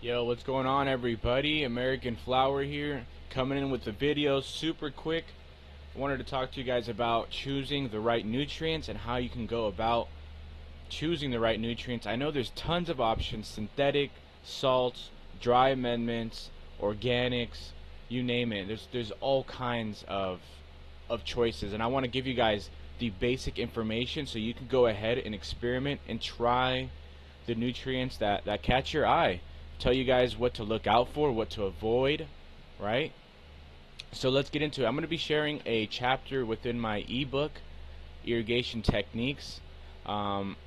Yo, what's going on, everybody? American Flower here, coming in with the video super quick. I wanted to talk to you guys about choosing the right nutrients and how you can go about choosing the right nutrients. I know there's tons of options: synthetic, salts, dry amendments, organics, you name it. There's all kinds of choices, and I want to give you guys the basic information so you can go ahead and experiment and try the nutrients that catch your eye. Tell you guys what to look out for, what to avoid, right? So let's get into it. I'm going to be sharing a chapter within my ebook, Irrigation Techniques. Um,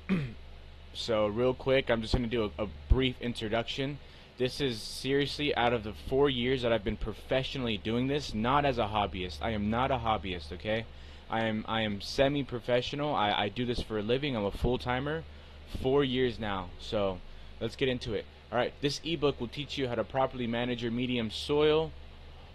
so real quick, I'm just going to do a brief introduction. This is seriously out of the 4 years that I've been professionally doing this, not as a hobbyist. I am not a hobbyist, okay? I am semi-professional. I do this for a living. I'm a full-timer. 4 years now. So let's get into it. Alright, this ebook will teach you how to properly manage your medium soil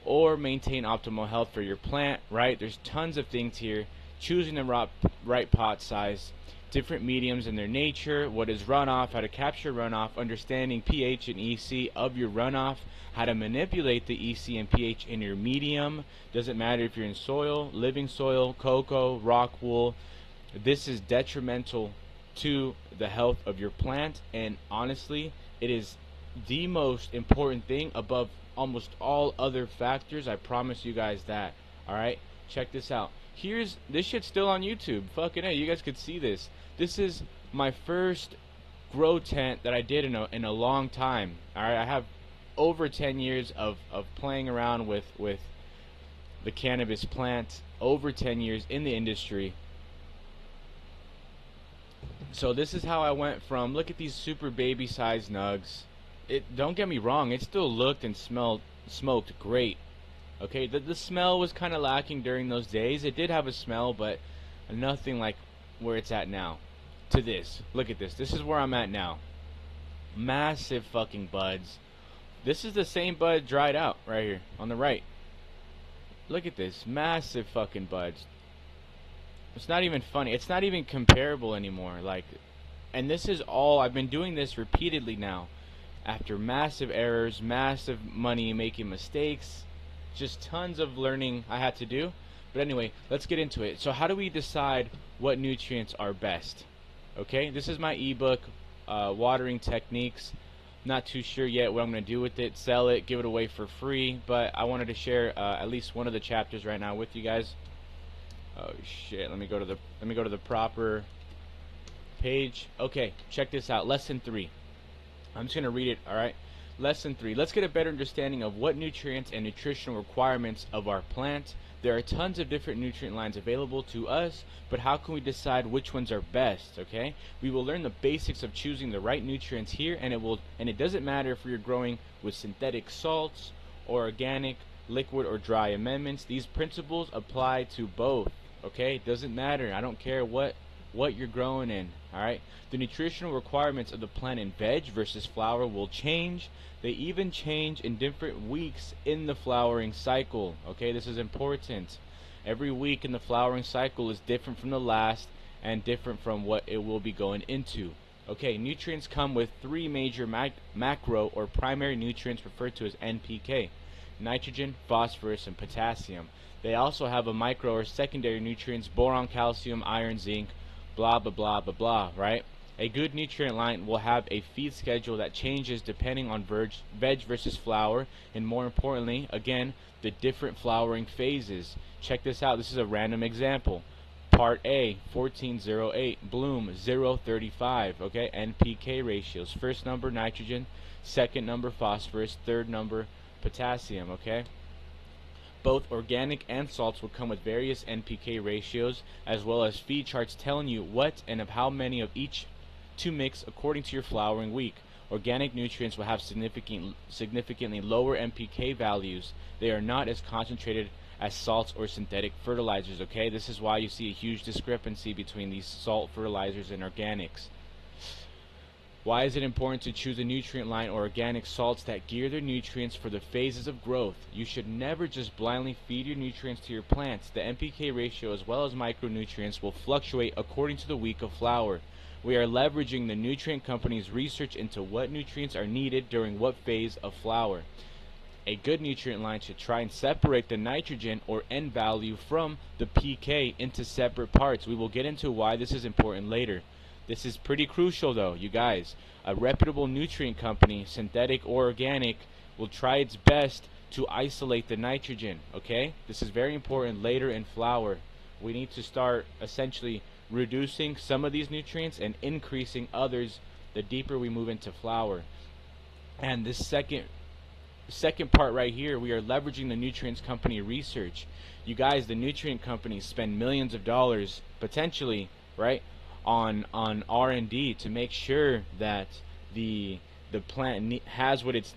or maintain optimal health for your plant, right? There's tons of things here. Choosing the right pot size, different mediums and their nature, what is runoff, how to capture runoff, understanding pH and EC of your runoff, how to manipulate the EC and pH in your medium. Doesn't matter if you're in soil, living soil, cocoa, rock wool. This is detrimental to the health of your plant, and honestly, it is the most important thing above almost all other factors. I promise you guys that. Alright, check this out. This shit's still on YouTube. Fucking hey, you guys could see this. This is my first grow tent that I did in a long time. Alright, I have over 10 years of playing around with the cannabis plant, over 10 years in the industry. So this is how I went from, look at these super baby sized nugs. Don't get me wrong, it still looked and smoked great. Okay, the smell was kind of lacking during those days. It did have a smell, but nothing like where it's at now. To this, look at this. This is where I'm at now. Massive fucking buds. This is the same bud dried out right here on the right. Look at this, massive fucking buds. It's not even funny. It's not even comparable anymore. Like, and this is all, I've been doing this repeatedly now. After massive errors, massive money making mistakes, just tons of learning I had to do. But anyway, let's get into it. So how do we decide what nutrients are best? Okay, this is my ebook, Watering Techniques. Not too sure yet what I'm going to do with it. Sell it, give it away for free. But I wanted to share at least one of the chapters right now with you guys. Oh shit, let me go to the proper page. Okay, check this out. Lesson 3. I'm just gonna read it, alright? Lesson 3. Let's get a better understanding of what nutrients and nutritional requirements of our plant. There are tons of different nutrient lines available to us, but how can we decide which ones are best, okay? We will learn the basics of choosing the right nutrients here, and it doesn't matter if you're growing with synthetic salts or organic, liquid or dry amendments. These principles apply to both. Okay, it doesn't matter. I don't care what you're growing in. Alright, the nutritional requirements of the plant in veg versus flower will change. They even change in different weeks in the flowering cycle. Okay, this is important. Every week in the flowering cycle is different from the last and different from what it will be going into. Okay, nutrients come with three major macro or primary nutrients referred to as NPK: nitrogen, phosphorus, and potassium. They also have a micro or secondary nutrients: boron, calcium, iron, zinc, blah blah blah blah blah, right? A good nutrient line will have a feed schedule that changes depending on veg versus flower, and more importantly, again, the different flowering phases. Check this out. This is a random example. Part A, 1408, bloom 035, okay? NPK ratios. First number nitrogen, second number phosphorus, third number potassium, okay? Both organic and salts will come with various NPK ratios, as well as feed charts telling you what and of how many of each to mix according to your flowering week. Organic nutrients will have significantly lower NPK values. They are not as concentrated as salts or synthetic fertilizers, okay? This is why you see a huge discrepancy between these salt fertilizers and organics. Why is it important to choose a nutrient line or organic salts that gear their nutrients for the phases of growth? You should never just blindly feed your nutrients to your plants. The NPK ratio as well as micronutrients will fluctuate according to the week of flower. We are leveraging the nutrient company's research into what nutrients are needed during what phase of flower. A good nutrient line should try and separate the nitrogen or N value from the PK into separate parts. We will get into why this is important later. This is pretty crucial though, you guys. A reputable nutrient company, synthetic or organic, will try its best to isolate the nitrogen, okay? This is very important later in flower. We need to start essentially reducing some of these nutrients and increasing others the deeper we move into flower. And this second part right here, we are leveraging the nutrients company research. You guys, the nutrient companies spend millions of dollars potentially, right, on R&D to make sure that the plant has what it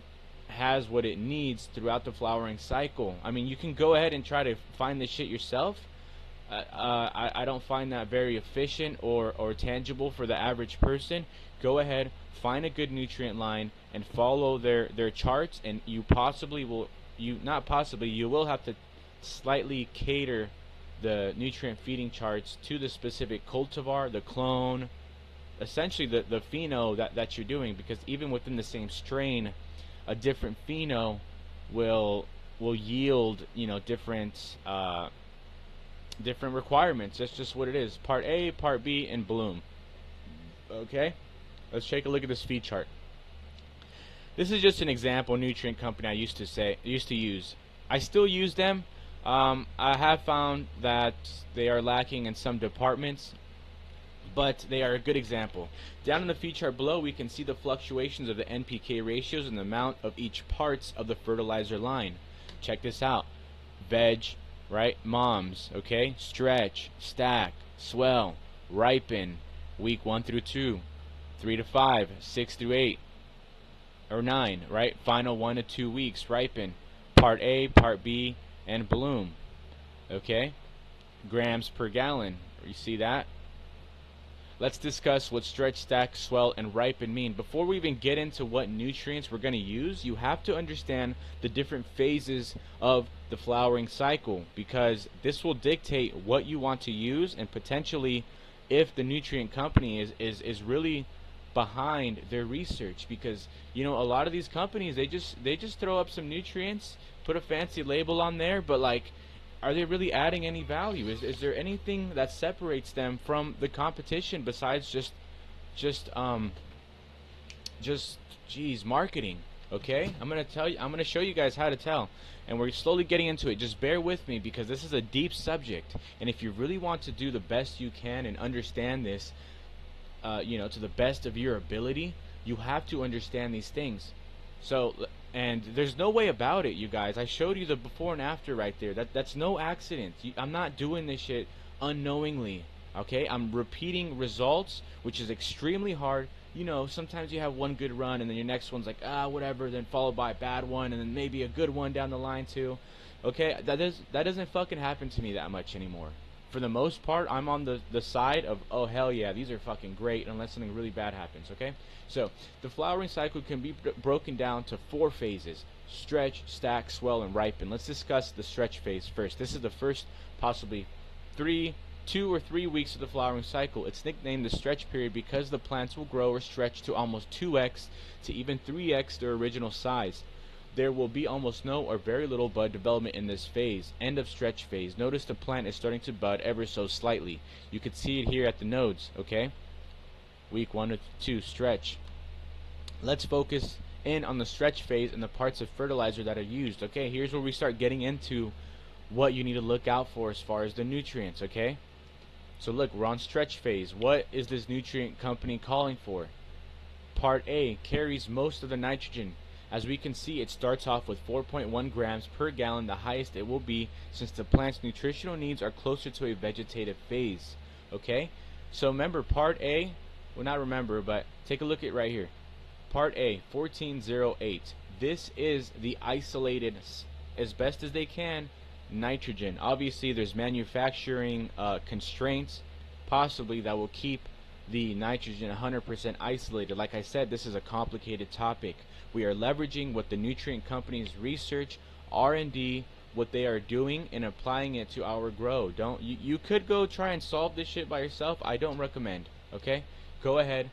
needs throughout the flowering cycle. I mean, you can go ahead and try to find this shit yourself. I don't find that very efficient or tangible for the average person. Go ahead, find a good nutrient line and follow their charts, and you will have to slightly cater the nutrient feeding charts to the specific cultivar, the clone, essentially the pheno that you're doing, because even within the same strain, a different pheno will yield, you know, different requirements. That's just what it is. Part A, Part B, and bloom. Okay, let's take a look at this feed chart. This is just an example nutrient company I used to use. I still use them. I have found that they are lacking in some departments, but they are a good example. Down in the feed chart below, we can see the fluctuations of the NPK ratios and the amount of each parts of the fertilizer line. Check this out. Veg, right? Moms, okay? Stretch, stack, swell, ripen, week 1 through 2, 3 to 5, 6 through 8, or 9, right? Final 1 to 2 weeks, ripen, part A, part B, and bloom, okay? Grams per gallon, you see that? Let's discuss what stretch, stack, swell, and ripen mean. Before we even get into what nutrients we're going to use, you have to understand the different phases of the flowering cycle, because this will dictate what you want to use, and potentially if the nutrient company is really behind their research. Because, you know, a lot of these companies, they just throw up some nutrients, put a fancy label on there, but like, are they really adding any value? Is there anything that separates them from the competition besides just marketing? Okay, I'm gonna show you guys how to tell, and we're slowly getting into it. Just bear with me, because this is a deep subject, and if you really want to do the best you can and understand this, you know, to the best of your ability, you have to understand these things. So, and there's no way about it, you guys. I showed you the before and after right there. That's no accident. I'm not doing this shit unknowingly, okay? I'm repeating results, which is extremely hard. You know, sometimes you have one good run and then your next one's like, whatever, then followed by a bad one, and then maybe a good one down the line too. Okay, that doesn't fucking happen to me that much anymore. For the most part, I'm on the side of, oh hell yeah, these are fucking great, unless something really bad happens, okay? So, the flowering cycle can be broken down to 4 phases: stretch, stack, swell, and ripen. Let's discuss the stretch phase first. This is the first possibly 2 or 3 weeks of the flowering cycle. It's nicknamed the stretch period because the plants will grow or stretch to almost 2x to even 3x their original size. There will be almost no or very little bud development in this phase. End of stretch phase. Notice the plant is starting to bud ever so slightly. You can see it here at the nodes, okay? Week 1 to 2, stretch. Let's focus in on the stretch phase and the parts of fertilizer that are used, okay? Here's where we start getting into what you need to look out for as far as the nutrients, okay? So look, we're on stretch phase. What is this nutrient company calling for? Part A carries most of the nitrogen. As we can see, it starts off with 4.1 grams per gallon, the highest it will be, since the plant's nutritional needs are closer to a vegetative phase. Okay? So remember, Part A, well, not remember, but take a look at right here. Part A, 1408. This is the isolated, as best as they can, nitrogen. Obviously, there's manufacturing constraints, possibly, that will keep the nitrogen 100% isolated. Like I said, this is a complicated topic. We are leveraging what the nutrient companies research, R&D, what they are doing, and applying it to our grow. Don't you could go try and solve this shit by yourself. I don't recommend. Okay, go ahead,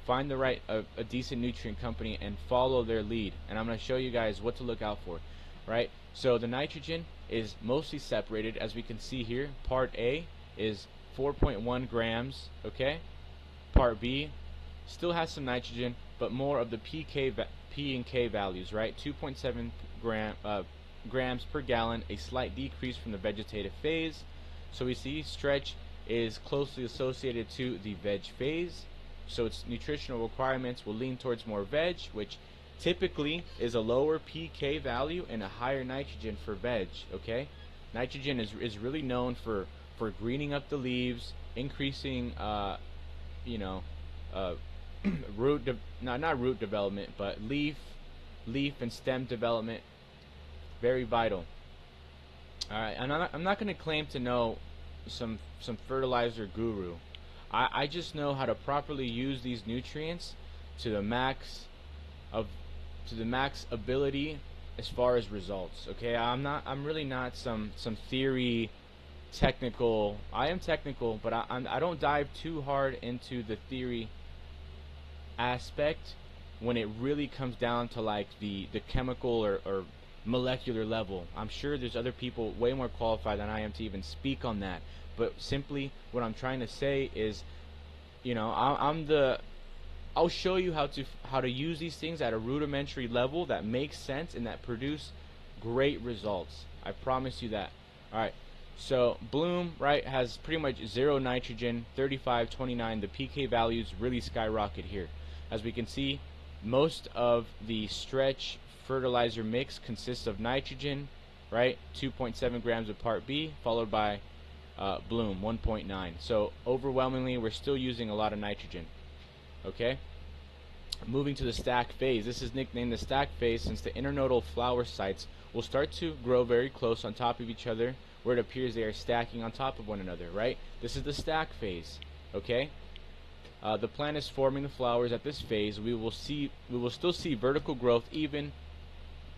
find the right a decent nutrient company and follow their lead, and I'm going to show you guys what to look out for. Right, so the nitrogen is mostly separated, as we can see here. Part A is 4.1 grams. Okay, part B still has some nitrogen, but more of the P and K values, right? 2.7 grams per gallon, a slight decrease from the vegetative phase. So we see stretch is closely associated to the veg phase, so its nutritional requirements will lean towards more veg, which typically is a lower pK value and a higher nitrogen for veg. Okay, nitrogen is really known for greening up the leaves, increasing you know not root development, but leaf and stem development. Very vital. Alright, I'm not going to claim to know some fertilizer guru. I just know how to properly use these nutrients to the max ability as far as results. Okay, I'm really not some theory technical. I am technical, but I don't dive too hard into the theory aspect when it really comes down to like the chemical or molecular level. I'm sure there's other people way more qualified than I am to even speak on that, but simply what I'm trying to say is, you know, I'll show you how to use these things at a rudimentary level that makes sense and that produce great results. I promise you that. Alright, so Bloom, right, has pretty much zero nitrogen, 35-29. The pK values really skyrocket here. As we can see, most of the stretch fertilizer mix consists of nitrogen, right, 2.7 grams of part B, followed by Bloom, 1.9. So overwhelmingly we're still using a lot of nitrogen. Okay, moving to the stack phase. This is nicknamed the stack phase since the internodal flower sites will start to grow very close on top of each other, where it appears they are stacking on top of one another. Right, this is the stack phase. Okay, the plant is forming the flowers at this phase. We will still see vertical growth even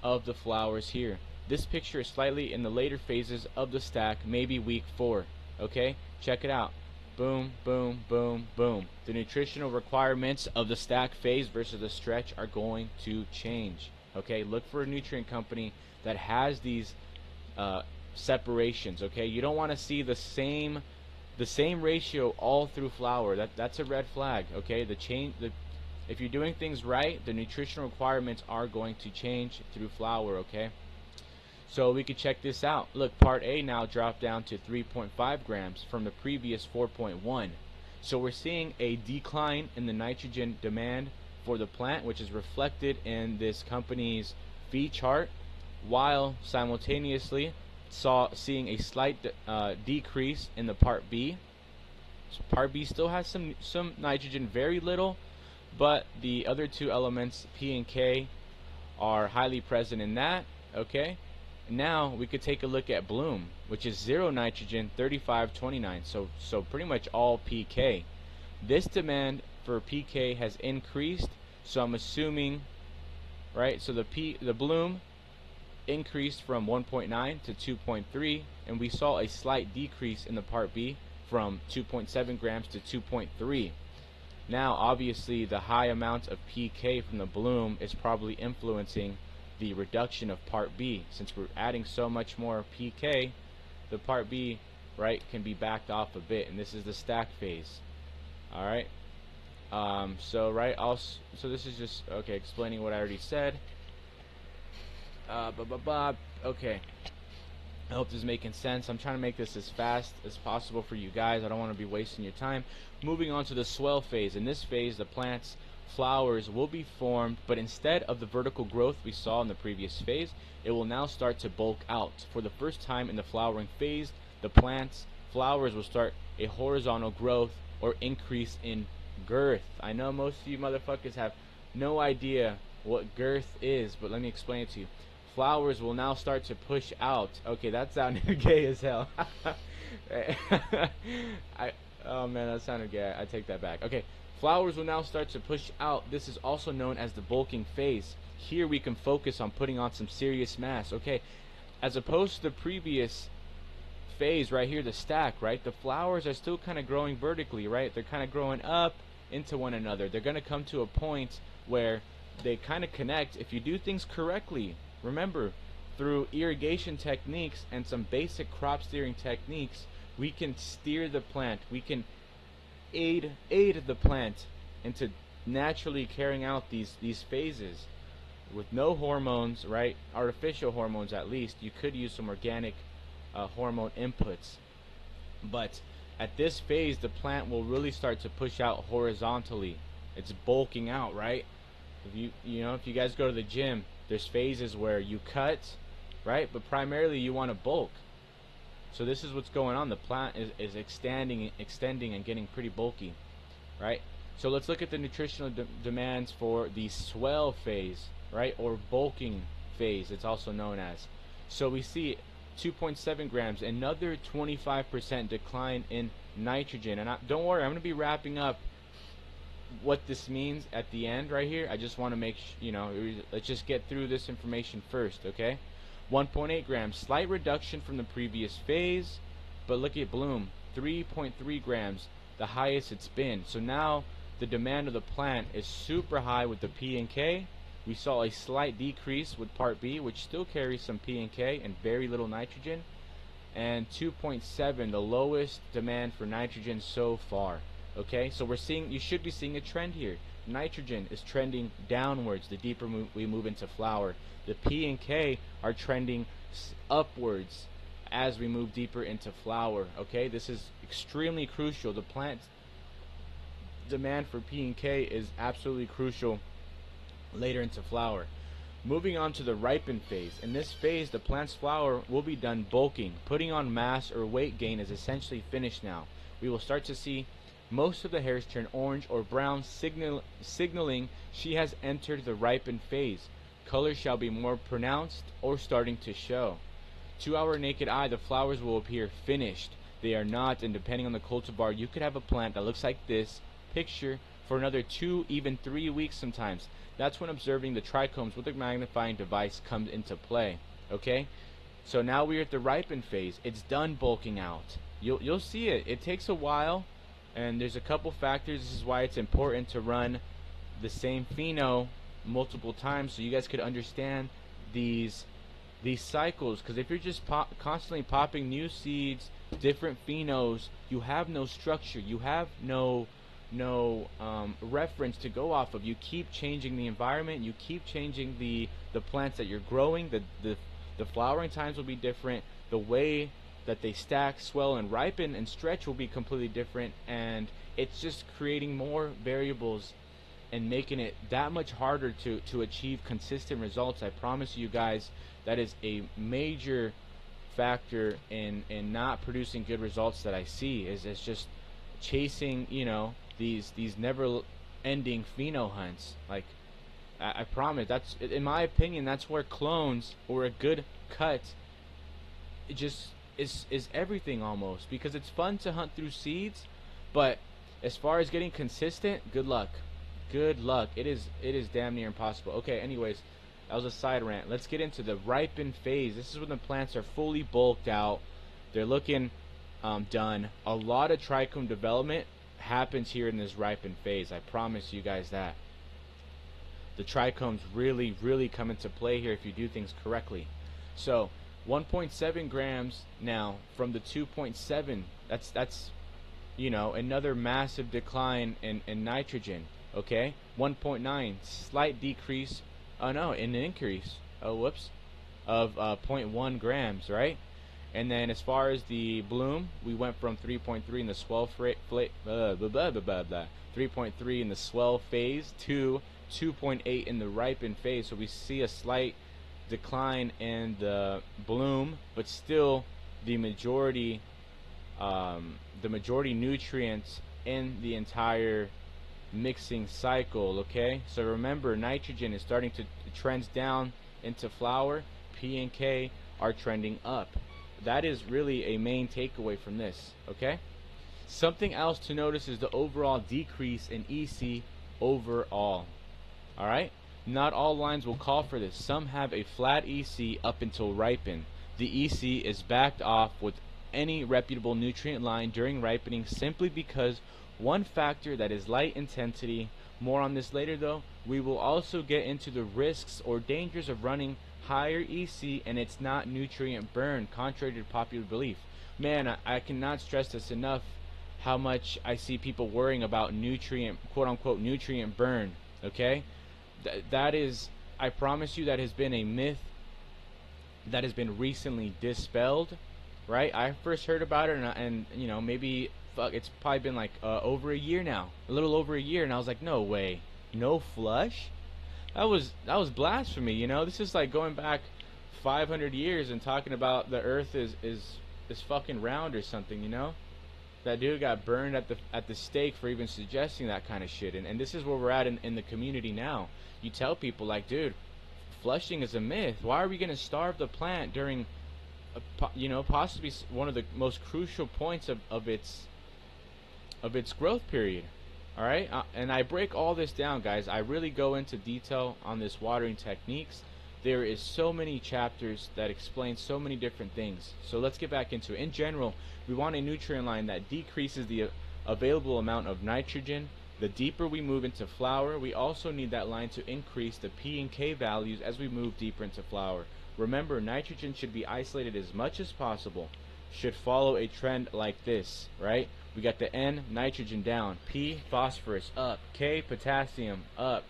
of the flowers here. This picture is slightly in the later phases of the stack, maybe week 4. Okay, check it out. Boom, boom, boom, boom. The nutritional requirements of the stack phase versus the stretch are going to change. Okay, look for a nutrient company that has these separations. Okay, you don't want to see the same ratio all through flower. That's a red flag. Okay, if you're doing things right, the nutritional requirements are going to change through flower. Okay, so we could check this out. Look, part A now dropped down to 3.5 grams from the previous 4.1. So we're seeing a decline in the nitrogen demand for the plant, which is reflected in this company's feed chart, while simultaneously seeing a slight decrease in the part B. So part B still has some nitrogen, very little, but the other two elements, P and K, are highly present in that. Okay, now we could take a look at Bloom, which is zero nitrogen, 35-29. So pretty much all PK. This demand for PK has increased, so I'm assuming, right? So the Bloom increased from 1.9 to 2.3, and we saw a slight decrease in the part B from 2.7 grams to 2.3. Now obviously the high amount of pK from the Bloom is probably influencing the reduction of part B. Since we're adding so much more pK, the part B, right, can be backed off a bit, and this is the stack phase. Alright, so this is just explaining what I already said. Okay, I hope this is making sense. I'm trying to make this as fast as possible for you guys. I don't want to be wasting your time. Moving on to the swell phase. In this phase, the plant's flowers will be formed, but instead of the vertical growth we saw in the previous phase, it will now start to bulk out. For the first time in the flowering phase, the plant's flowers will start a horizontal growth or increase in girth. I know most of you motherfuckers have no idea what girth is, but let me explain it to you. Flowers will now start to push out. Okay, that sounded gay as hell. Oh man, that sounded gay. I take that back. Okay, flowers will now start to push out. This is also known as the bulking phase. Here we can focus on putting on some serious mass. Okay, as opposed to the previous phase right here, the stack, right? The flowers are still kind of growing vertically, right? They're kind of growing up into one another. They're going to come to a point where they kind of connect if you do things correctly. Remember, through irrigation techniques and some basic crop steering techniques, we can steer the plant. We can aid the plant into naturally carrying out these phases with no hormones, right? Artificial hormones, at least. You could use some organic hormone inputs, but at this phase the plant will really start to push out horizontally. It's bulking out, right? If if you guys go to the gym, there's phases where you cut, right? But primarily you want to bulk. So this is what's going on. The plant is extending and getting pretty bulky, right? So let's look at the nutritional demands for the swell phase, right? Or bulking phase, it's also known as. So we see 2.7 grams, another 25% decline in nitrogen. And don't worry, I'm going to be wrapping up what this means at the end right here. I just want to make let's just get through this information first, okay? 1.8 grams, slight reduction from the previous phase, but look at bloom, 3.3 grams, the highest it's been. So now the demand of the plant is super high with the P and K. We saw a slight decrease with part B, which still carries some P and K and very little nitrogen, and 2.7, the lowest demand for nitrogen so far. Okay, so you should be seeing a trend here. Nitrogen is trending downwards the deeper we move into flower. The P and K are trending upwards as we move deeper into flower. Okay, this is extremely crucial. The plant demand for P and K is absolutely crucial later into flower. Moving on to the ripen phase. In this phase, the plant's flower will be done bulking. Putting on mass or weight gain is essentially finished now. We will start to see most of the hairs turn orange or brown, signaling she has entered the ripen phase. Color shall be more pronounced or starting to show. To our naked eye, the flowers will appear finished. They are not, and depending on the cultivar, you could have a plant that looks like this picture for another 2, even 3 weeks sometimes. That's when observing the trichomes with a magnifying device comes into play. Okay? So now we're at the ripen phase. It's done bulking out. You'll see it. It takes a while, and there's a couple factors. This is why it's important to run the same pheno multiple times so you guys could understand these cycles, because if you're just constantly popping new seeds, different phenos, you have no structure, you have no reference to go off of. You keep changing the environment, you keep changing the plants that you're growing. The flowering times will be different, the way that they stack, swell, and ripen and stretch will be completely different, and it's just creating more variables and making it that much harder to achieve consistent results. I promise you guys that is a major factor in not producing good results that I see, is just chasing these never ending pheno hunts. Like I promise, that's, in my opinion, that's where clones or a good cut, it just is everything almost, because it's fun to hunt through seeds, but as far as getting consistent, good luck. It is damn near impossible. Okay, anyways, that was a side rant. Let's get into the ripen phase. This is when the plants are fully bulked out. They're looking done. A lot of trichome development happens here in this ripen phase. I promise you guys that. The trichomes really come into play here if you do things correctly. So 1.7 grams now from the 2.7. That's another massive decline in nitrogen. Okay, 1.9, slight decrease. Oh no, an increase. Oh whoops, of 0.1 grams, right? And then as far as the bloom, we went from 3.3 in the swell 3.3 in the swell phase to 2.8 in the ripen phase. So we see a slight decline in the bloom, but still the majority nutrients in the entire mixing cycle. Okay, so remember, nitrogen is starting to trend down into flower. P and K are trending up. That is really a main takeaway from this. Okay, Something else to notice is the overall decrease in EC overall. Alright? Not all lines will call for this. Some have a flat EC up until ripen. The EC is backed off with any reputable nutrient line during ripening simply because one factor, that is light intensity. More on this later though. We will also get into the risks or dangers of running higher EC and it's not nutrient burn, contrary to popular belief. Man, I cannot stress this enough, how much I see people worrying about nutrient, quote unquote, nutrient burn. Okay? That is, I promise you, that has been a myth that has been recently dispelled, right? I first heard about it, and you know, maybe it's probably been like over a year now, a little over a year, and I was like, no way, no flush. That was blasphemy, you know. This is like going back 500 years and talking about the Earth is fucking round or something, you know. That dude got burned at the stake for even suggesting that kind of shit, and this is where we're at in the community now. You tell people like, dude, flushing is a myth. Why are we gonna starve the plant during, you know, possibly one of the most crucial points of its growth period? All right, and I break all this down, guys. I really go into detail on this watering techniques. There is so many chapters that explain so many different things. So let's get back into it. In general, we want a nutrient line that decreases the available amount of nitrogen. The deeper we move into flower, we also need that line to increase the P and K values as we move deeper into flower. Remember, nitrogen should be isolated as much as possible. Should follow a trend like this, right? We got the N, nitrogen down, P, phosphorus up, K, potassium up.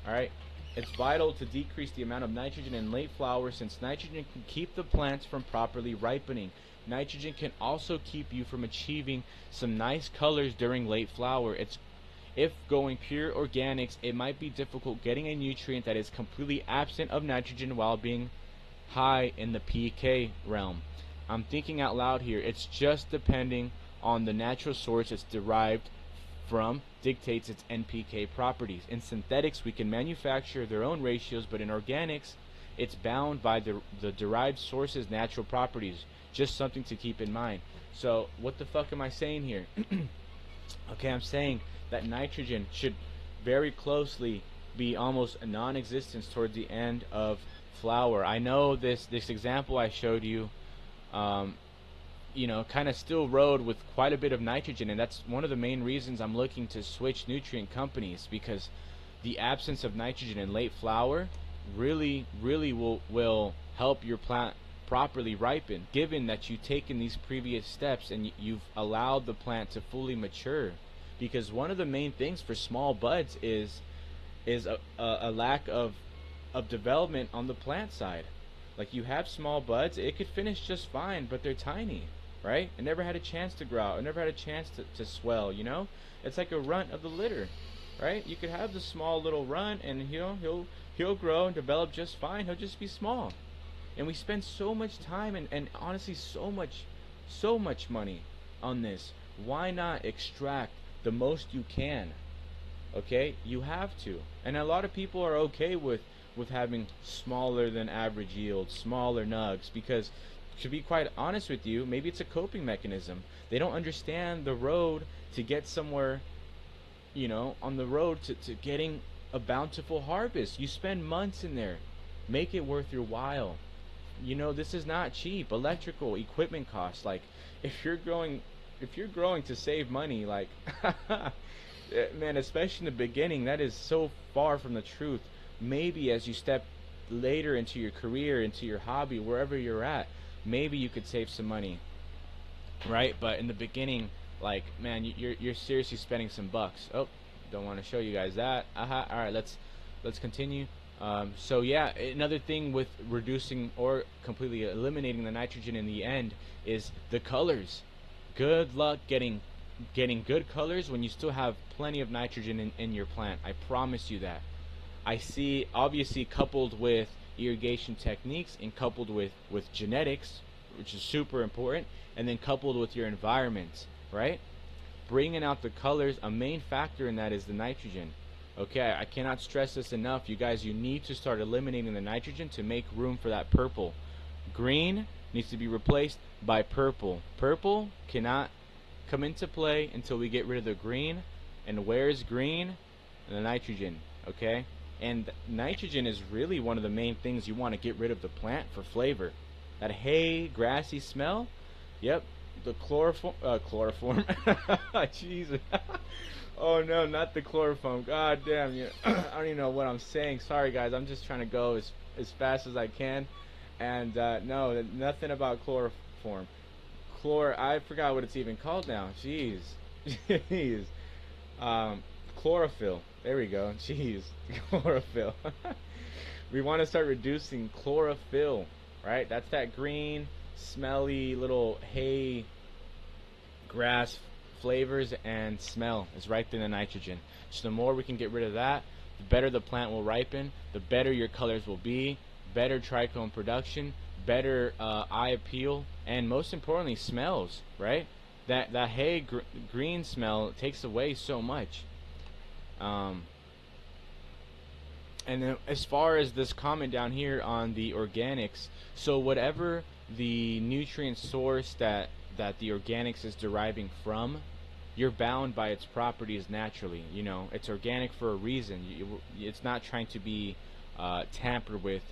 Alright? It's vital to decrease the amount of nitrogen in late flower since nitrogen can keep the plants from properly ripening. Nitrogen can also keep you from achieving some nice colors during late flower. If going pure organics, it might be difficult getting a nutrient that is completely absent of nitrogen while being high in the PK realm. I'm thinking out loud here. It's just depending on the natural source it's derived from dictates its NPK properties. In synthetics, we can manufacture their own ratios, but in organics, it's bound by the derived source's natural properties. Just something to keep in mind. So, what the fuck am I saying here? Okay, I'm saying that nitrogen should very closely be almost a non-existence towards the end of flower. I know this example I showed you, you know, kind of still rode with quite a bit of nitrogen, and that's one of the main reasons I'm looking to switch nutrient companies, because the absence of nitrogen in late flower really will help your plant properly ripen, given that you've taken these previous steps and you've allowed the plant to fully mature. Because one of the main things for small buds is a lack of development on the plant side. Like, you have small buds, it could finish just fine, but they're tiny, right? It never had a chance to grow out, it never had a chance to swell, you know? It's like a runt of the litter, right? You could have the small little runt, and you know, he'll grow and develop just fine. He'll just be small. And we spend so much time and honestly so much money on this. Why not extract the most you can? Okay, you have to. And a lot of people are okay with having smaller than average yields, smaller nugs, because to be quite honest with you, maybe it's a coping mechanism. They don't understand the road to get somewhere, you know, on the road to getting a bountiful harvest. You spend months in there. Make it worth your while. You know, this is not cheap. Electrical equipment costs, like, if you're growing to save money, like man, especially in the beginning, that is so far from the truth. Maybe as you step later into your career, into your hobby, wherever you're at, maybe you could save some money, right? But in the beginning, like, man, you're seriously spending some bucks. Oh, don't want to show you guys that. All right, let's continue. So yeah, another thing with reducing or completely eliminating the nitrogen in the end is the colors. Good luck getting good colors when you still have plenty of nitrogen in your plant. I promise you that. I see, obviously, coupled with irrigation techniques and coupled with genetics, which is super important, and then coupled with your environment, right? Bringing out the colors, a main factor in that is the nitrogen. Okay, I cannot stress this enough. You guys, you need to start eliminating the nitrogen to make room for that purple. Green needs to be replaced by purple. Purple cannot come into play until we get rid of the green. And where's green? The nitrogen, okay? And nitrogen is really one of the main things you want to get rid of the plant for flavor. That hay, grassy smell, yep, the chloroform, Jesus. Oh no, not the chloroform. God damn you. I don't even know what I'm saying. Sorry guys, I'm just trying to go as fast as I can. And no, nothing about chloroform. I forgot what it's even called now. Jeez. Jeez. Chlorophyll. There we go. Jeez. Chlorophyll. We want to start reducing chlorophyll, right? That's that green, smelly little hay grass flavors and smell is right in the nitrogen. So the more we can get rid of that, the better the plant will ripen, the better your colors will be, better trichome production, better eye appeal, and most importantly, smells, right? That hay green smell takes away so much. And then as far as this comment down here on the organics, so whatever the nutrient source that the organics is deriving from, you're bound by its properties naturally. You know, it's organic for a reason. It's not trying to be tampered with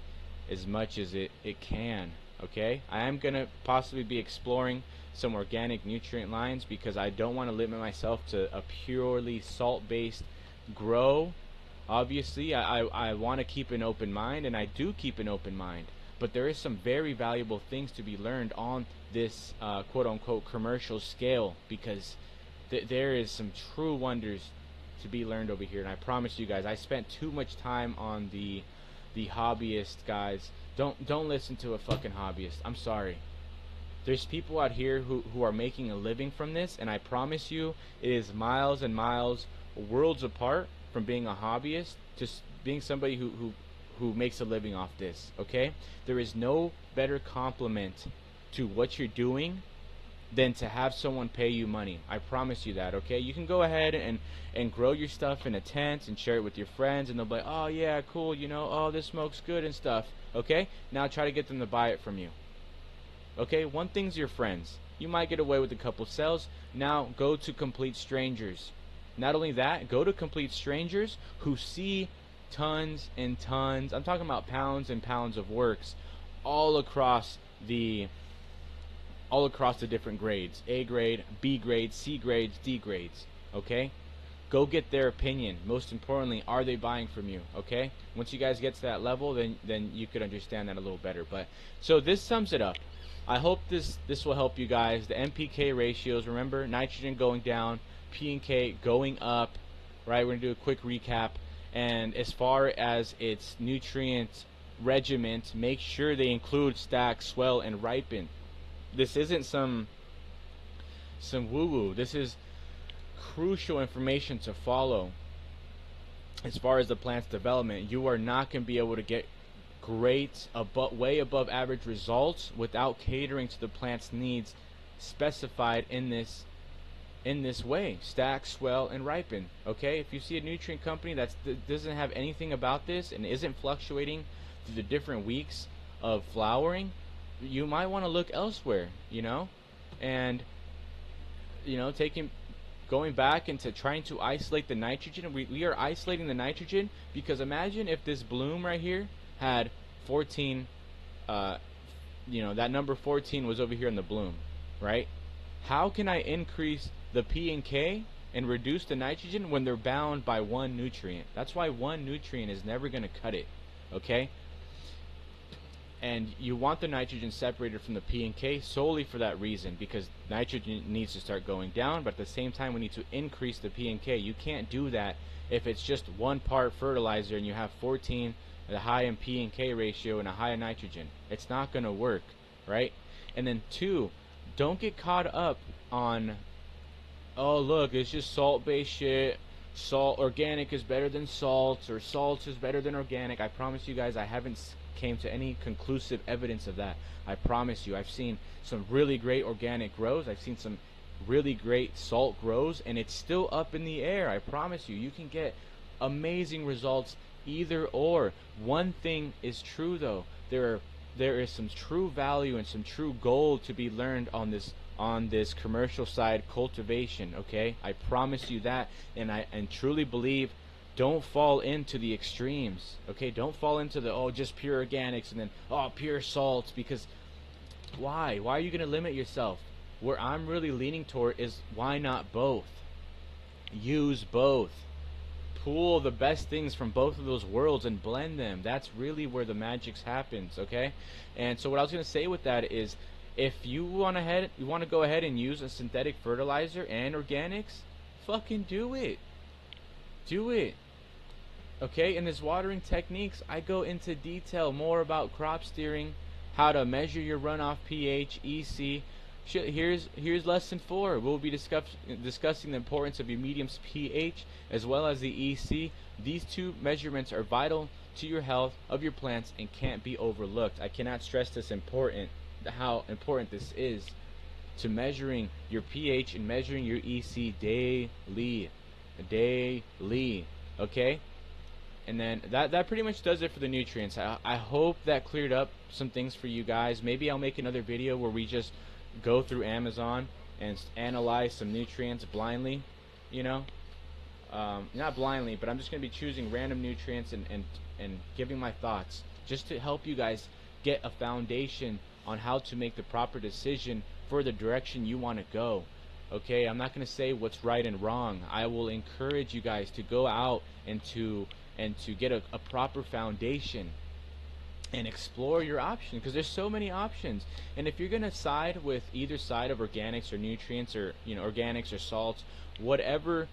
as much as it can. Okay, I am gonna possibly be exploring some organic nutrient lines because I don't want to limit myself to a purely salt-based grow. Obviously, I want to keep an open mind, and I do keep an open mind. But there is some very valuable things to be learned on this quote-unquote commercial scale, because there is some true wonders to be learned over here. And I promise you guys, I spent too much time on the hobbyist guys. Don't listen to a fucking hobbyist. I'm sorry. There's people out here who are making a living from this, and I promise you, it is miles and miles, worlds apart from being a hobbyist to being somebody who makes a living off this. Okay, there is no better compliment to what you're doing than to have someone pay you money. I promise you that. Okay, you can go ahead and grow your stuff in a tent and share it with your friends, and they'll be like, oh yeah, cool, you know, oh, this smoke's good and stuff. Okay, now try to get them to buy it from you. Okay, one thing's your friends. You might get away with a couple sales. Now go to complete strangers. Not only that, go to complete strangers who see tons and tons, I'm talking about pounds and pounds of works all across the different grades. A grade, B grade, C grades, D grades. Okay? Go get their opinion. Most importantly, are they buying from you? Okay? Once you guys get to that level, then you could understand that a little better. But so this sums it up. I hope this will help you guys. The NPK ratios, remember, nitrogen going down, P and K going up, right? We're going to do a quick recap. And as far as its nutrient regiment, make sure they include Stack, Swell, and Ripen. This isn't some woo-woo. This is crucial information to follow. As far as the plant's development, you are not going to be able to get great, way above average results without catering to the plant's needs specified in this way. Stack, Swell, and Ripen. Okay, if you see a nutrient company that doesn't have anything about this and isn't fluctuating through the different weeks of flowering, you might want to look elsewhere, you know. And you know, going back into trying to isolate the nitrogen. We are isolating the nitrogen because imagine if this bloom right here had 14, you know, that number 14 was over here in the bloom, right? How can I increase the P and K and reduce the nitrogen when they're bound by one nutrient? That's why one nutrient is never going to cut it, okay? And you want the nitrogen separated from the P and K solely for that reason, because nitrogen needs to start going down, but at the same time we need to increase the P and K. You can't do that if it's just one part fertilizer and you have 14, the high in P and K ratio and a high in nitrogen. It's not going to work, right? And then 2, don't get caught up on, oh look, it's just salt-based shit. Salt, organic is better than salt, or salt is better than organic. I promise you guys, I haven't came to any conclusive evidence of that. I promise you, I've seen some really great organic grows. I've seen some really great salt grows, and it's still up in the air. I promise you, you can get amazing results either or. One thing is true though, there is some true value and some true gold to be learned on this on this commercial side cultivation, okay? I promise you that, and I truly believe, don't fall into the extremes, okay? Don't fall into the, oh, just pure organics and then, oh, pure salts, because why are you going to limit yourself? Where I'm really leaning toward is, why not both? Use both. Pull the best things from both of those worlds and blend them. That's really where the magic happens, okay? And so what I was going to say with that is, if you want to go ahead and use a synthetic fertilizer and organics, fucking do it. Do it. Okay? In this watering techniques, I go into detail more about crop steering, how to measure your runoff pH, EC. Here's lesson 4. We'll be discussing the importance of your medium's pH as well as the EC. These two measurements are vital to your health of your plants and can't be overlooked. I cannot stress how important this is to measuring your pH and measuring your EC daily. Okay? And then that pretty much does it for the nutrients. I hope that cleared up some things for you guys. Maybe I'll make another video where we just go through Amazon and analyze some nutrients blindly, you know, not blindly, but I'm just going to be choosing random nutrients and giving my thoughts just to help you guys get a foundation on how to make the proper decision for the direction you want to go. Okay, I'm not going to say what's right and wrong. I will encourage you guys to go out and to get a proper foundation and explore your options, because there's so many options. And if you're gonna side with either side of organics or nutrients, or organics or salts, whatever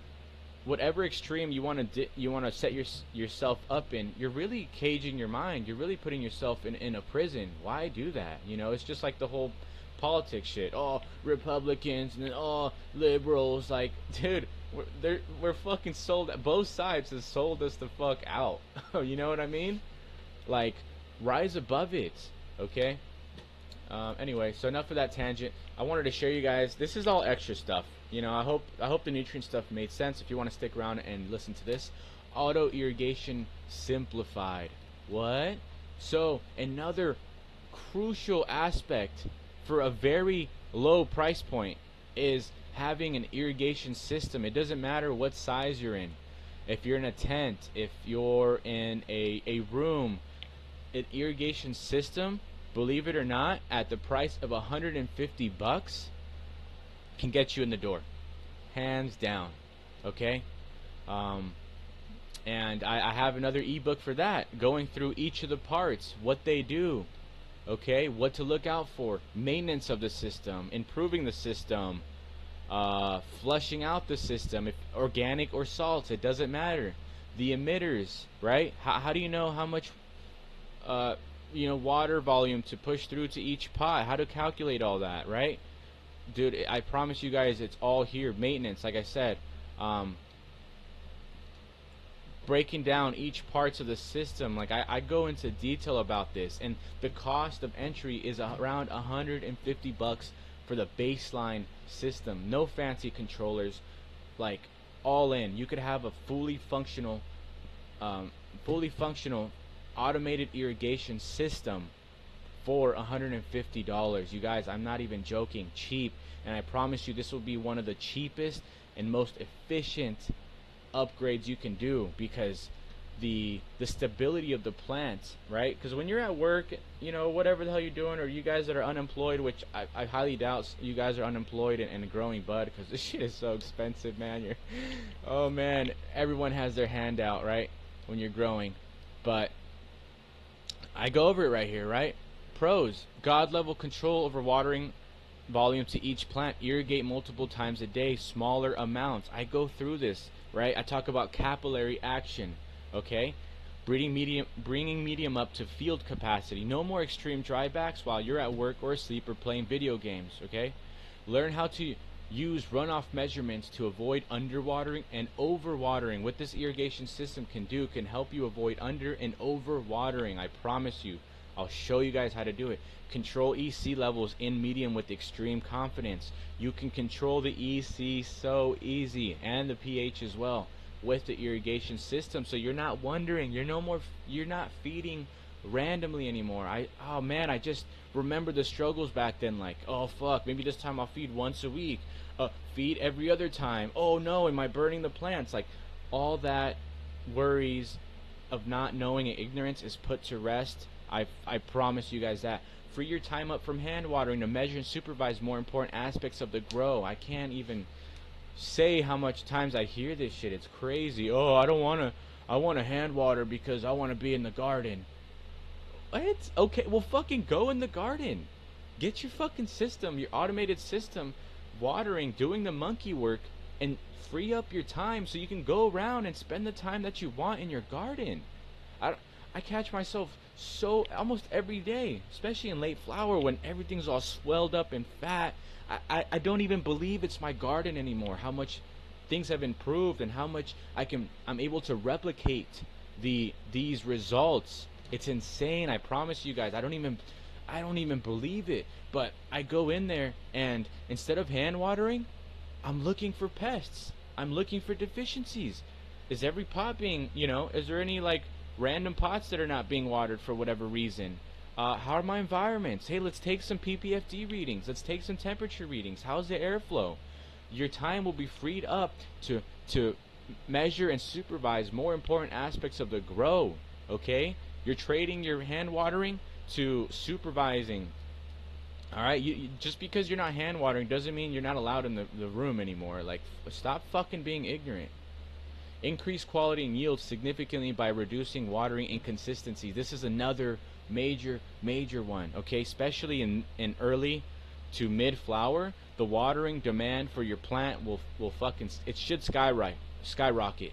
extreme you want to set yourself up in, you're really caging your mind. You're really putting yourself in a prison. Why do that? It's just like the whole politics shit. Oh, Republicans, and then oh, liberals. Like, dude, we're fucking sold. Both sides has sold us the fuck out. You know what I mean? Like, rise above it, okay? Anyway, so enough of that tangent. I wanted to show you guys, this is all extra stuff. I hope the nutrient stuff made sense. If you want to stick around and listen to this, auto irrigation simplified. What? So another crucial aspect for a very low price point is having an irrigation system. It doesn't matter what size you're in. If you're in a tent, if you're in a room, an irrigation system, believe it or not, at the price of $150 can get you in the door, hands down. Okay? And I have another ebook for that, going through each of the parts, what they do, okay, what to look out for, maintenance of the system, improving the system, flushing out the system, if organic or salts, it doesn't matter, the emitters, right? How do you know how much water volume to push through to each pot, how to calculate all that, right? Dude, I promise you guys, it's all here. Maintenance, like I said, breaking down each parts of the system. Like, I go into detail about this, and the cost of entry is around $150 for the baseline system. No fancy controllers, like, all in. You could have a fully functional automated irrigation system for $150. You guys, I'm not even joking. Cheap. And I promise you, this will be one of the cheapest and most efficient upgrades you can do, because the stability of the plant, right? Because when you're at work, whatever the hell you're doing, or you guys that are unemployed, which I highly doubt you guys are unemployed and growing bud, because this shit is so expensive, man. Oh man, everyone has their hand out, right, when you're growing. But I go over it right here, right? Pros: God level control over watering volume to each plant, irrigate multiple times a day, smaller amounts. I go through this, right? I talk about capillary action, okay? Bringing medium up to field capacity. No more extreme drybacks while you're at work or asleep or playing video games, okay? Learn how to use runoff measurements to avoid underwatering and overwatering. What this irrigation system can help you avoid under and overwatering. I promise you. I'll show you guys how to do it. Control EC levels in medium with extreme confidence. You can control the EC so easy, and the pH as well, with the irrigation system. So you're not wondering. You're not feeding randomly anymore. Oh man, I just remember the struggles back then. Like, oh fuck, maybe this time I'll feed once a week. Feed every other time. Oh no, am I burning the plants? Like, all that worries of not knowing and ignorance is put to rest. I promise you guys that. Free your time up from hand watering to measure and supervise more important aspects of the grow. I can't even say how much times I hear this shit. It's crazy. Oh, I want to hand water because I want to be in the garden. What? Okay, well fucking go in the garden. Get your fucking system, your automated system, watering, doing the monkey work, and free up your time so you can go around and spend the time that you want in your garden. I, I catch myself so almost every day, especially in late flower when everything's all swelled up and fat. I don't even believe it's my garden anymore. How much things have improved and how much I'm able to replicate these results. It's insane. I promise you guys. I don't even believe it. But I go in there and instead of hand watering, I'm looking for pests. I'm looking for deficiencies. Is every pot being, is there any like random pots that are not being watered for whatever reason? How are my environments? Hey, let's take some PPFD readings. Let's take some temperature readings. How's the airflow? Your time will be freed up to measure and supervise more important aspects of the grow. Okay? You're trading your hand watering to supervising. All right, just because you're not hand watering doesn't mean you're not allowed in the room anymore. Like, stop fucking being ignorant. Increase quality and yield significantly by reducing watering inconsistencies. This is another major one. Okay, especially in early to mid flower, the watering demand for your plant will fucking it should skyrocket.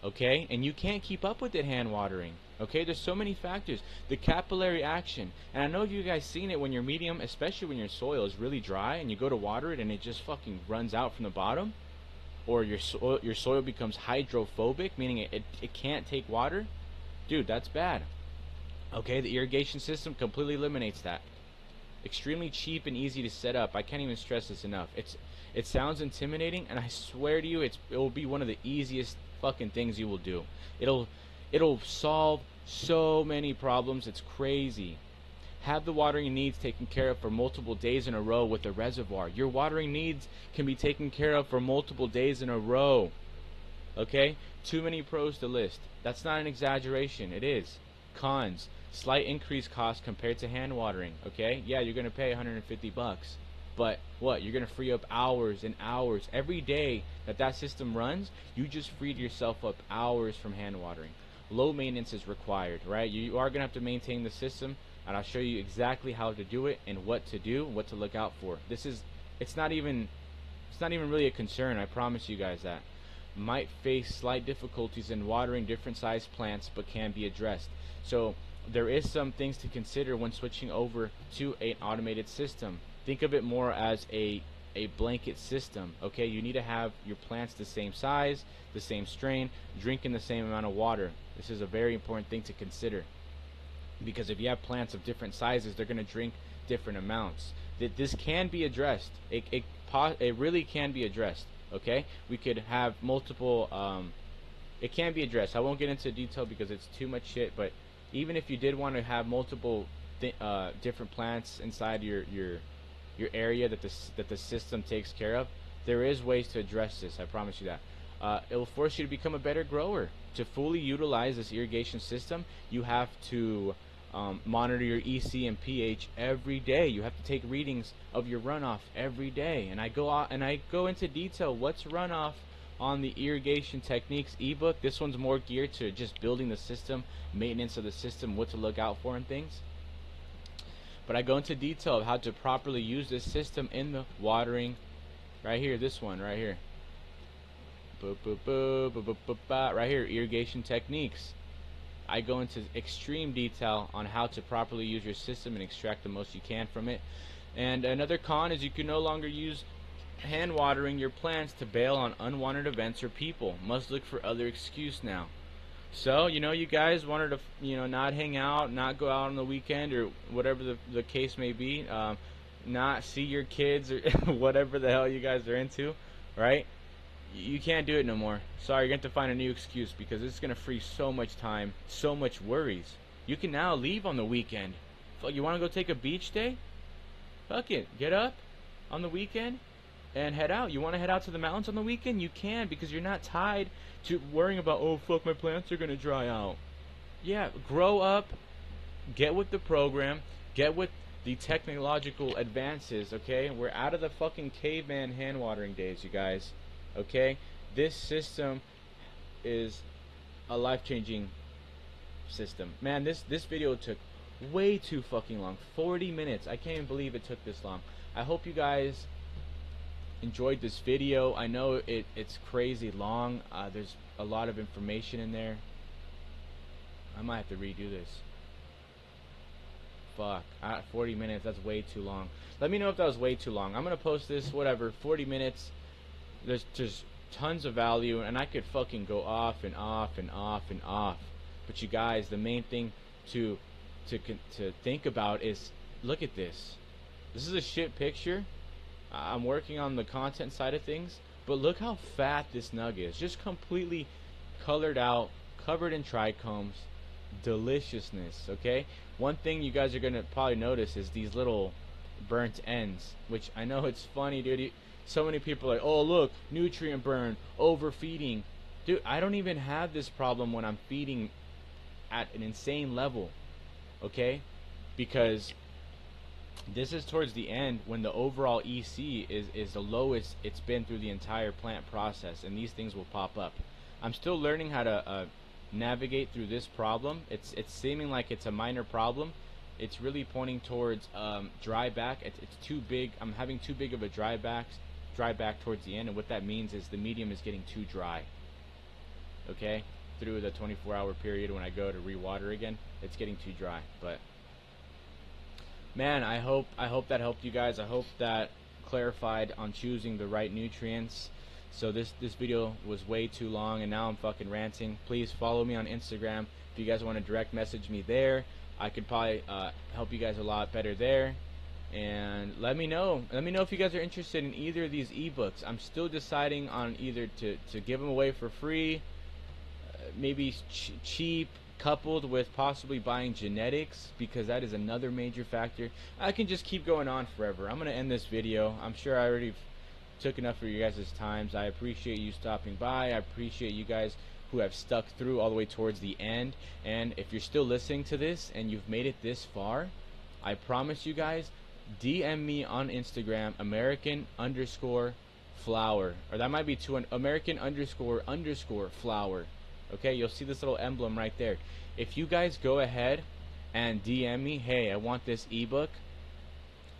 Okay, and you can't keep up with it hand watering. Okay, there's so many factors. The capillary action, and I know you guys seen it when your medium, especially when your soil is really dry and you go to water it and it just fucking runs out from the bottom, or your soil becomes hydrophobic, meaning it can't take water. Dude, that's bad. Okay, the irrigation system completely eliminates that. Extremely cheap and easy to set up. I can't even stress this enough. It sounds intimidating, and I swear to you, it will be one of the easiest fucking things you will do. It'll solve so many problems. It's crazy. Have the watering needs taken care of for multiple days in a row with a reservoir. Your watering needs can be taken care of for multiple days in a row. Okay? Too many pros to list. That's not an exaggeration. It is. Cons. Slight increased cost compared to hand watering. Okay? Yeah, you're going to pay $150. But what? You're going to free up hours and hours. Every day that system runs, you just freed yourself up hours from hand watering. Low maintenance is required, right? You are going to have to maintain the system, and I'll show you exactly how to do it and what to do, what to look out for. It's not even really a concern. I promise you guys that. Might face slight difficulties in watering different sized plants, but can be addressed. So there is some things to consider when switching over to an automated system. Think of it more as a blanket system. Okay, you need to have your plants the same size, the same strain, drinking the same amount of water. This is a very important thing to consider, because if you have plants of different sizes, they're going to drink different amounts. This can be addressed. It really can be addressed. Okay, we could have multiple. It can be addressed. I won't get into detail because it's too much shit. But even if you did want to have multiple different plants inside your area that the system takes care of, there is ways to address this. I promise you that. It will force you to become a better grower. To fully utilize this irrigation system, you have to monitor your EC and pH every day. You have to take readings of your runoff every day. And I go into detail what's runoff on the irrigation techniques ebook. This one's more geared to just building the system, maintenance of the system, what to look out for and things. But I go into detail of how to properly use this system in the watering. Right here, this one right here. Right here, irrigation techniques. I go into extreme detail on how to properly use your system and extract the most you can from it. And another con is you can no longer use hand watering your plants to bail on unwanted events or people. Must look for other excuse now. So, you guys wanted to, not hang out, not go out on the weekend or whatever the case may be, not see your kids or whatever the hell you guys are into, right? You can't do it no more. Sorry, you're going to have to find a new excuse because it's going to free so much time, so much worries. You can now leave on the weekend. Fuck, you want to go take a beach day? Fuck it. Get up on the weekend and head out. You want to head out to the mountains on the weekend? You can, because you're not tied to worrying about, oh fuck, my plants are gonna dry out. Yeah, grow up, get with the program, get with the technological advances, okay? We're out of the fucking caveman hand watering days, you guys. Okay? This system is a life-changing system. Man, this video took way too fucking long. 40 minutes. I can't even believe it took this long. I hope you guys enjoyed this video. I know it's crazy long. There's a lot of information in there. I might have to redo this. Fuck. 40 minutes, that's way too long. Let me know if that was way too long. I'm gonna post this, whatever, 40 minutes. There's tons of value, and I could fucking go off and off and off and off. But you guys, the main thing to think about is, look at this. This is a shit picture. I'm working on the content side of things, but look how fat this nug is. Just completely colored out, covered in trichomes. Deliciousness, okay? One thing you guys are gonna probably notice is these little burnt ends, which I know it's funny, dude. So many people are like, oh look, nutrient burn, overfeeding. Dude, I don't even have this problem when I'm feeding at an insane level, okay? Because this is towards the end when the overall EC is the lowest it's been through the entire plant process, and these things will pop up. I'm still learning how to navigate through this problem. It's seeming like it's a minor problem. It's really pointing towards dry back. It's too big. I'm having too big of a dry back towards the end, and what that means is the medium is getting too dry. Okay, through the 24-hour period when I go to rewater again, it's getting too dry. But man, I hope that helped you guys. I hope that clarified on choosing the right nutrients. So this video was way too long, and now I'm fucking ranting. Please follow me on Instagram. If you guys want to direct message me there, I could probably help you guys a lot better there. And let me know if you guys are interested in either of these ebooks. I'm still deciding on either to give them away for free, maybe cheap, coupled with possibly buying genetics, because that is another major factor. I can just keep going on forever. I'm gonna end this video. I'm sure I already took enough of you guys' times. I appreciate you stopping by. I appreciate you guys who have stuck through all the way towards the end. And if you're still listening to this and you've made it this far, I promise you guys, DM me on Instagram, American_flower, or that might be American__flower. Okay, you'll see this little emblem right there. If you guys go ahead and DM me, hey, I want this ebook,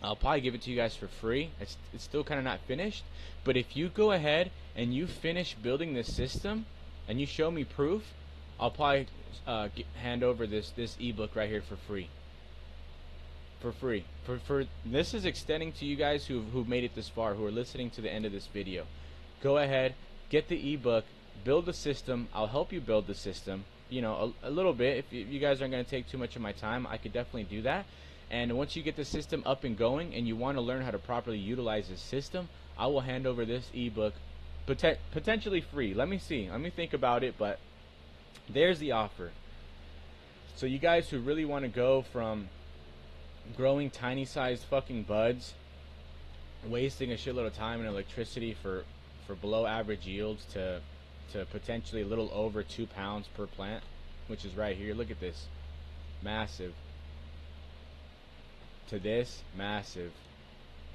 I'll probably give it to you guys for free. It's still kind of not finished, but if you go ahead and you finish building this system and you show me proof, I'll probably hand over this ebook right here for free. For free. For this is extending to you guys who've made it this far, who are listening to the end of this video. Go ahead, get the ebook, build the system. I'll help you build the system. You know, a little bit. If you guys aren't going to take too much of my time, I could definitely do that. And once you get the system up and going and you want to learn how to properly utilize this system, I will hand over this ebook potentially free. Let me see. Let me think about it, but there's the offer. So you guys who really want to go from growing tiny sized fucking buds, wasting a shitload of time and electricity for below average yields to potentially a little over 2 pounds per plant, which is right here. Look at this. Massive. To this, massive.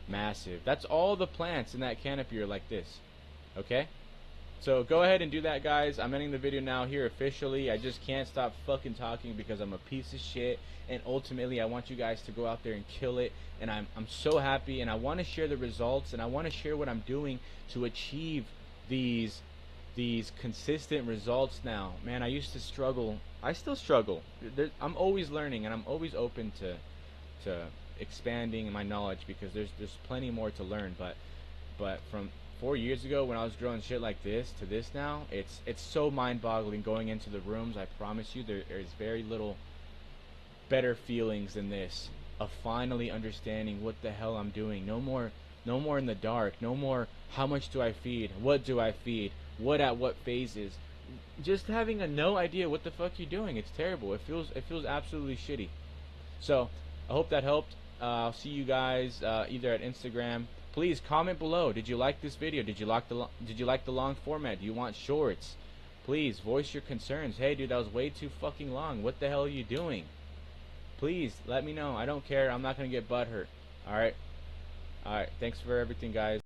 Massive. That's all the plants in that canopy are like this. Okay? So go ahead and do that, guys. I'm ending the video now here officially. I just can't stop fucking talking because I'm a piece of shit, and ultimately I want you guys to go out there and kill it. And I'm so happy, and I want to share the results, and I want to share what I'm doing to achieve these consistent results now. Man, I used to struggle. I still struggle. I'm always learning, and I'm always open to expanding my knowledge, because there's plenty more to learn. But from 4 years ago when I was growing shit like this to this now, it's so mind-boggling going into the rooms. I promise you, there's very little better feelings than this, of finally understanding what the hell I'm doing. No more in the dark. No more how much do I feed, what do I feed, what at what phases, just having a no idea what the fuck you're doing. It's terrible. It feels absolutely shitty. So I hope that helped. I'll see you guys either at Instagram. Please comment below. Did you like this video? Did you like the long format? Do you want shorts? Please voice your concerns. Hey, dude, that was way too fucking long. What the hell are you doing? Please let me know. I don't care. I'm not gonna get butthurt. All right. All right. Thanks for everything, guys.